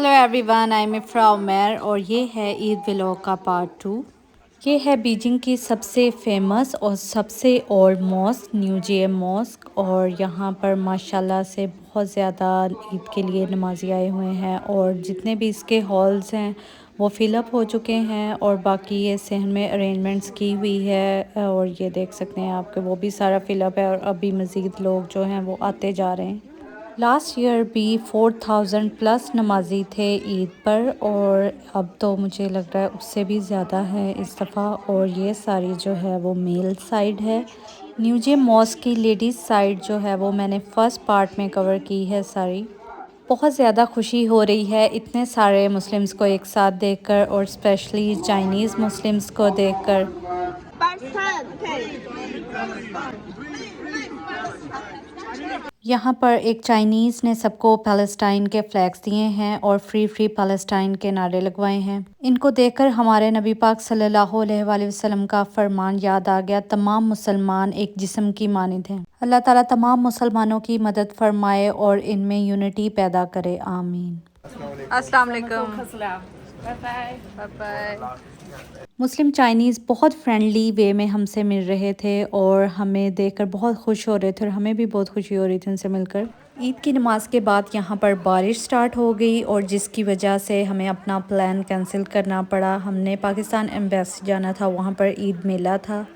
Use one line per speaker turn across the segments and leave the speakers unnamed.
Hello everyone, I am from Umar और ये है ईद व्लॉग का पार्ट 2। ये है बीजिंग की सबसे फेमस और सबसे ओल्ड मॉस्क न्यूजियम मॉस्क, और यहाँ पर माशाल्लाह से बहुत ज़्यादा ईद के लिए नमाजी आए हुए हैं और जितने भी इसके हॉल्स हैं वो फिलअप हो चुके हैं और बाकी ये सहन में अरेंजमेंट्स की हुई है और ये देख सकते हैं आपके वो भी सारा फिलअप है और अभी मज़ीद लोग जो हैं वो आते जा रहे हैं। लास्ट ईयर भी 4000 प्लस नमाजी थे ईद पर और अब तो मुझे लग रहा है उससे भी ज़्यादा है इस दफ़ा। और ये सारी जो है वो मेल साइड है। न्यूजियम मॉस्क की लेडीज़ साइड जो है वो मैंने फ़र्स्ट पार्ट में कवर की है सारी। बहुत ज़्यादा खुशी हो रही है इतने सारे मुस्लिम्स को एक साथ देखकर और स्पेशली चाइनीज़ मुस्लिम्स को देखकर। यहाँ पर एक चाइनीज़ ने सबको पैलेस्टाइन के फ्लैग्स दिए हैं और फ्री फ्री पैलेस्टाइन के नारे लगवाए हैं। इनको देखकर हमारे नबी पाक सल्लल्लाहु अलैहि वसल्लम का फरमान याद आ गया, तमाम मुसलमान एक जिस्म की मानिंद हैं। अल्लाह ताला तमाम मुसलमानों की मदद फरमाए और इनमें यूनिटी पैदा करे, आमीन। अस्सलाम वालेकुम। Bye bye. मुस्लिम चाइनीज़ बहुत फ्रेंडली वे में हमसे मिल रहे थे और हमें देखकर बहुत खुश हो रहे थे और हमें भी बहुत खुशी हो रही थी उनसे मिलकर। ईद की नमाज़ के बाद यहाँ पर बारिश स्टार्ट हो गई और जिसकी वजह से हमें अपना प्लान कैंसिल करना पड़ा। हमने पाकिस्तान एम्बेसी जाना था, वहाँ पर ईद मेला था।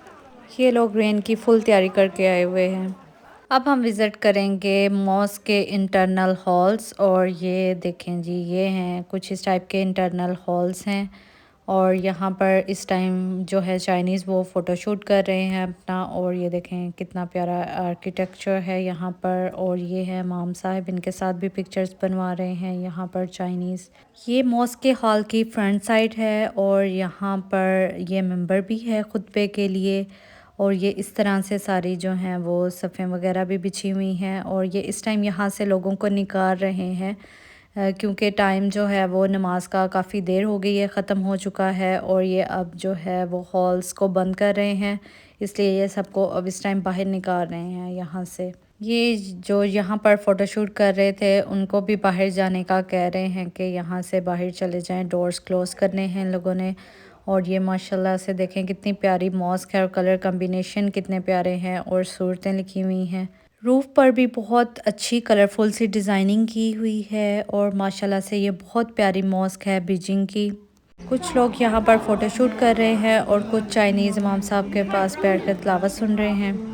ये लोग रेन की फुल तैयारी करके आए हुए हैं। अब हम विज़िट करेंगे मॉस्क के इंटरनल हॉल्स और ये देखें जी, ये हैं कुछ इस टाइप के इंटरनल हॉल्स हैं। और यहाँ पर इस टाइम जो है चाइनीज़ वो फ़ोटोशूट कर रहे हैं अपना, और ये देखें कितना प्यारा आर्किटेक्चर है यहाँ पर। और ये है इमाम साहब, इनके साथ भी पिक्चर्स बनवा रहे हैं यहाँ पर चाइनीज़। ये मॉस्क के हॉल की फ्रंट साइड है और यहाँ पर ये मेंबर भी है खुतबे के लिए। और ये इस तरह से सारी जो हैं वो सफ़ें वगैरह भी बिछी हुई हैं और ये इस टाइम यहाँ से लोगों को निकाल रहे हैं क्योंकि टाइम जो है वो नमाज का काफ़ी देर हो गई है, ख़त्म हो चुका है और ये अब जो है वो हॉल्स को बंद कर रहे हैं, इसलिए ये सबको अब इस टाइम बाहर निकाल रहे हैं यहाँ से। ये जो यहाँ पर फ़ोटोशूट कर रहे थे उनको भी बाहर जाने का कह रहे हैं कि यहाँ से बाहर चले जाएं, डोर्स क्लोज़ करने हैं लोगों ने। और ये माशाल्लाह से देखें कितनी प्यारी मॉस्क है और कलर कम्बिनेशन कितने प्यारे हैं और सूरतें लिखी हुई हैं। रूफ़ पर भी बहुत अच्छी कलरफुल सी डिज़ाइनिंग की हुई है और माशाल्लाह से ये बहुत प्यारी मॉस्क है बीजिंग की। कुछ लोग यहाँ पर फ़ोटोशूट कर रहे हैं और कुछ चाइनीज़ इमाम साहब के पास बैठकर तिलावत सुन रहे हैं।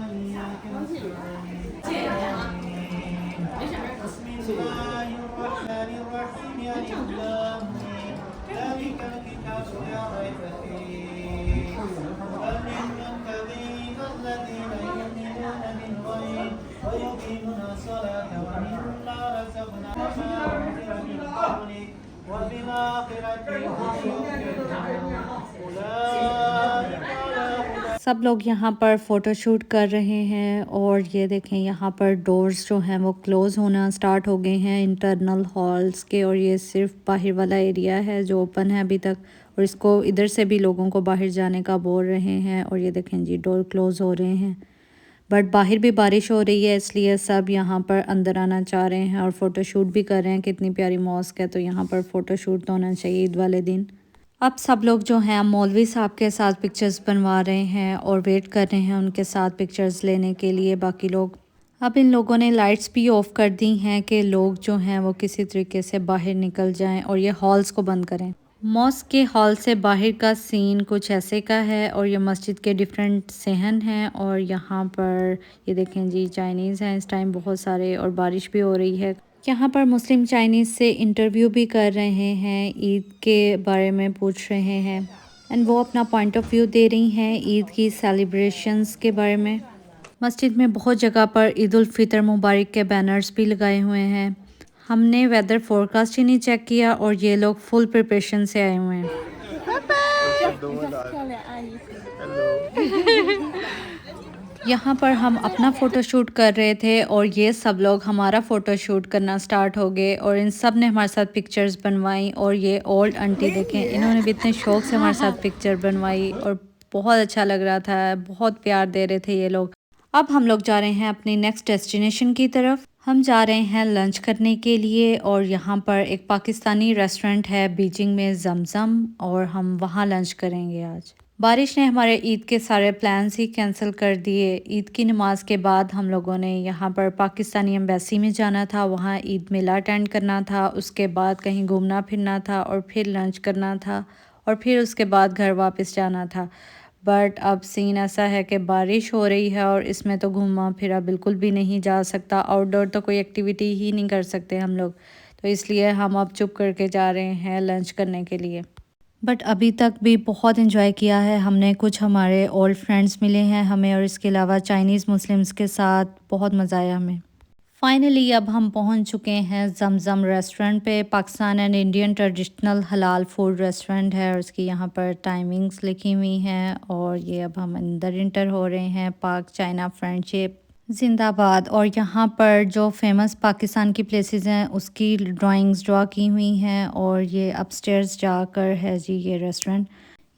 सब लोग यहाँ पर फ़ोटोशूट कर रहे हैं और ये देखें यहाँ पर डोर्स जो हैं वो क्लोज़ होना स्टार्ट हो गए हैं इंटरनल हॉल्स के, और ये सिर्फ बाहर वाला एरिया है जो ओपन है अभी तक, और इसको इधर से भी लोगों को बाहर जाने का बोल रहे हैं। और ये देखें जी डोर क्लोज़ हो रहे हैं, बट बाहर भी बारिश हो रही है इसलिए सब यहाँ पर अंदर आना चाह रहे हैं और फ़ोटोशूट भी कर रहे हैं। कितनी प्यारी मॉस्क है तो यहाँ पर फ़ोटोशूट तो होना चाहिए ईद वाले दिन। अब सब लोग जो हैं मौलवी साहब के साथ पिक्चर्स बनवा रहे हैं और वेट कर रहे हैं उनके साथ पिक्चर्स लेने के लिए बाकी लोग। अब इन लोगों ने लाइट्स भी ऑफ़ कर दी हैं कि लोग जो हैं वो किसी तरीके से बाहर निकल जाएं और ये हॉल्स को बंद करें। मॉस्क के हॉल से बाहर का सीन कुछ ऐसे का है और ये मस्जिद के डिफरेंट सहन हैं और यहाँ पर ये देखें जी चाइनीज़ हैं इस टाइम बहुत सारे और बारिश भी हो रही है। यहाँ पर मुस्लिम चाइनीज़ से इंटरव्यू भी कर रहे हैं, ईद के बारे में पूछ रहे हैं एंड वो अपना पॉइंट ऑफ व्यू दे रही हैं ईद की सेलिब्रेशंस के बारे में। मस्जिद में बहुत जगह पर ईद उल फितर मुबारक के बैनर्स भी लगाए हुए हैं। हमने वेदर फोरकास्ट ही नहीं चेक किया और ये लोग फुल प्रिपरेशन से आए हुए हैं। यहाँ पर हम अपना फ़ोटोशूट कर रहे थे और ये सब लोग हमारा फ़ोटोशूट करना स्टार्ट हो गए और इन सब ने हमारे साथ पिक्चर्स बनवाई। और ये ओल्ड आंटी देखें, इन्होंने भी इतने शौक़ से हमारे साथ पिक्चर बनवाई और बहुत अच्छा लग रहा था, बहुत प्यार दे रहे थे ये लोग। अब हम लोग जा रहे हैं अपनी नेक्स्ट डेस्टिनेशन की तरफ। हम जा रहे हैं लंच करने के लिए और यहाँ पर एक पाकिस्तानी रेस्टोरेंट है बीजिंग में, जमजम, और हम वहाँ लंच करेंगे आज। बारिश ने हमारे ईद के सारे प्लान्स ही कैंसिल कर दिए। ईद की नमाज के बाद हम लोगों ने यहाँ पर पाकिस्तानी एम्बेसी में जाना था, वहाँ ईद मेला अटेंड करना था, उसके बाद कहीं घूमना फिरना था और फिर लंच करना था और फिर उसके बाद घर वापस जाना था। बट अब सीन ऐसा है कि बारिश हो रही है और इसमें तो घूमा फिरा बिल्कुल भी नहीं जा सकता, आउटडोर तो कोई एक्टिविटी ही नहीं कर सकते हम लोग, तो इसलिए हम अब चुप करके जा रहे हैं लंच करने के लिए। बट अभी तक भी बहुत इन्जॉय किया है हमने, कुछ हमारे ओल्ड फ्रेंड्स मिले हैं हमें और इसके अलावा चाइनीज़ मुस्लिम्स के साथ बहुत मज़ा आया हमें। फाइनली अब हम पहुंच चुके हैं जमजम रेस्टोरेंट पे। पाकिस्तान एंड इंडियन ट्रेडिशनल हलाल फूड रेस्टोरेंट है और उसकी यहाँ पर टाइमिंग्स लिखी हुई हैं और ये अब हम अंदर इंटर हो रहे हैं। पाक चाइना फ्रेंडशिप जिंदाबाद। और यहाँ पर जो फेमस पाकिस्तान की प्लेसेस हैं उसकी ड्राइंग्स ड्रा की हुई हैं और ये अपस्टेयर्स जाकर है जी ये रेस्टोरेंट।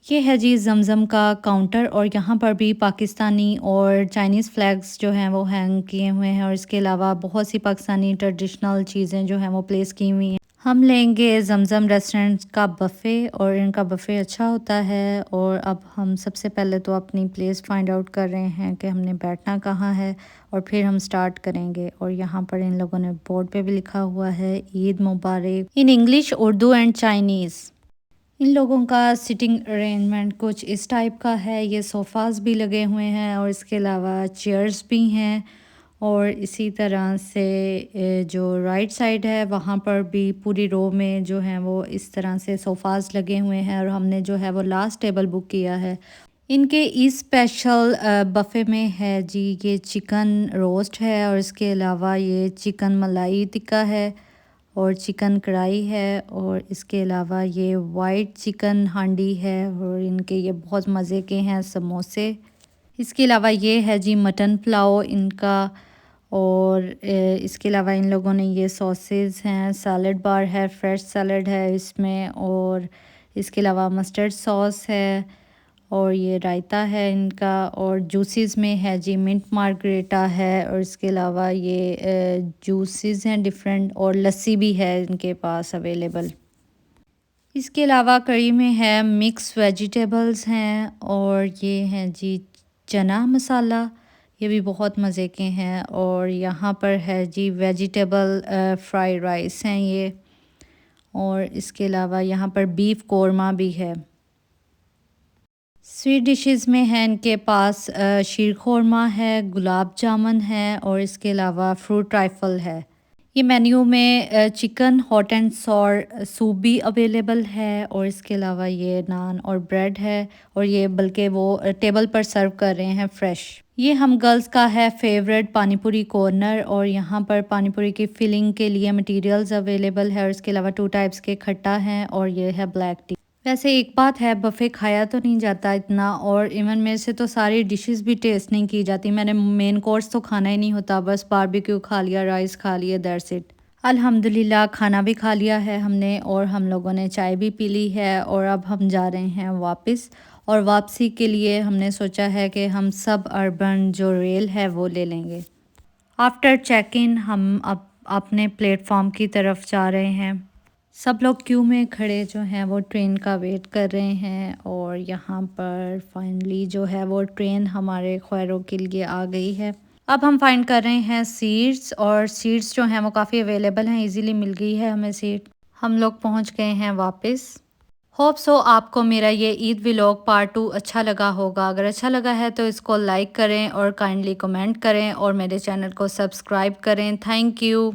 ये है जी जमजम का काउंटर और यहाँ पर भी पाकिस्तानी और चाइनीज़ फ्लैग्स जो हैं वो हैंग किए हुए हैं और इसके अलावा बहुत सी पाकिस्तानी ट्रेडिशनल चीज़ें जो हैं वो प्लेस की हुई हैं। हम लेंगे जमजम रेस्टोरेंट का बफ़े और इनका बफ़े अच्छा होता है। और अब हम सबसे पहले तो अपनी प्लेस फाइंड आउट कर रहे हैं कि हमने बैठना कहाँ है और फिर हम स्टार्ट करेंगे। और यहाँ पर इन लोगों ने बोर्ड पे भी लिखा हुआ है ईद मुबारक in English, Urdu and Chinese. इन लोगों का सिटिंग अरेंजमेंट कुछ इस टाइप का है। ये सोफ़ाज़ भी लगे हुए हैं और इसके अलावा चेयर्स भी हैं। और इसी तरह से जो राइट साइड है वहाँ पर भी पूरी रो में जो है वो इस तरह से सोफ़ाज़ लगे हुए हैं और हमने जो है वो लास्ट टेबल बुक किया है। इनके इस स्पेशल बफ़े में है जी ये चिकन रोस्ट है और इसके अलावा ये चिकन मलाई टिक्का है और चिकन कढ़ाई है और इसके अलावा ये वाइट चिकन हांडी है और इनके ये बहुत मज़े के हैं समोसे। इसके अलावा ये है जी मटन पुलाव इनका। और इसके अलावा इन लोगों ने ये सॉसेस हैं, सैलड बार है, फ्रेश सैलड है इसमें और इसके अलावा मस्टर्ड सॉस है और ये रायता है इनका। और जूसेस में है जी मिंट मार्गरेटा है और इसके अलावा ये जूसेस हैं डिफरेंट और लस्सी भी है इनके पास अवेलेबल। इसके अलावा कड़ी में है मिक्स वेजिटेबल्स हैं और ये हैं जी चना मसाला, ये भी बहुत मज़े के हैं। और यहाँ पर है जी वेजिटेबल फ्राई राइस हैं ये। और इसके अलावा यहाँ पर बीफ कोरमा भी है। स्वीट डिशेस में है इनके पास शीर खोरमा है, गुलाब जामुन है और इसके अलावा फ्रूट ट्राइफल है। ये मेन्यू में chicken hot and sour soup भी अवेलेबल है और इसके अलावा ये नान और ब्रेड है और ये बल्कि वो टेबल पर सर्व कर रहे हैं फ्रेश। ये हम गर्ल्स का है फेवरेट पानीपुरी कॉर्नर और यहाँ पर पानीपुरी की फिलिंग के लिए मटेरियल्स अवेलेबल है और इसके अलावा 2 टाइप्स के खट्टा हैं और ये है ब्लैक टी। वैसे एक बात है, बफ़े खाया तो नहीं जाता इतना और इवन मेरे से तो सारी डिशेस भी टेस्ट नहीं की जाती। मैंने मेन कोर्स तो खाना ही नहीं होता, बस बारबेक्यू खा लिया, राइस खा लिया, दैट्स इट। अल्हम्दुलिल्लाह खाना भी खा लिया है हमने और हम लोगों ने चाय भी पी ली है और अब हम जा रहे हैं वापस। और वापसी के लिए हमने सोचा है कि हम सब अर्बन जो रेल है वो ले लेंगे। आफ्टर चेक इन हम अब अपने प्लेटफॉर्म की तरफ जा रहे हैं। सब लोग क्यू में खड़े जो हैं वो ट्रेन का वेट कर रहे हैं और यहाँ पर फाइनली जो है वो ट्रेन हमारे ख्वाहिरों के लिए आ गई है। अब हम फाइंड कर रहे हैं सीट्स और सीट्स जो हैं वो काफ़ी अवेलेबल हैं, इजीली मिल गई है हमें सीट। हम लोग पहुँच गए हैं वापस। होप सो आपको मेरा ये ईद व्लॉग पार्ट 2 अच्छा लगा होगा। अगर अच्छा लगा है तो इसको लाइक करें और काइंडली कमेंट करें और मेरे चैनल को सब्सक्राइब करें। Thank you.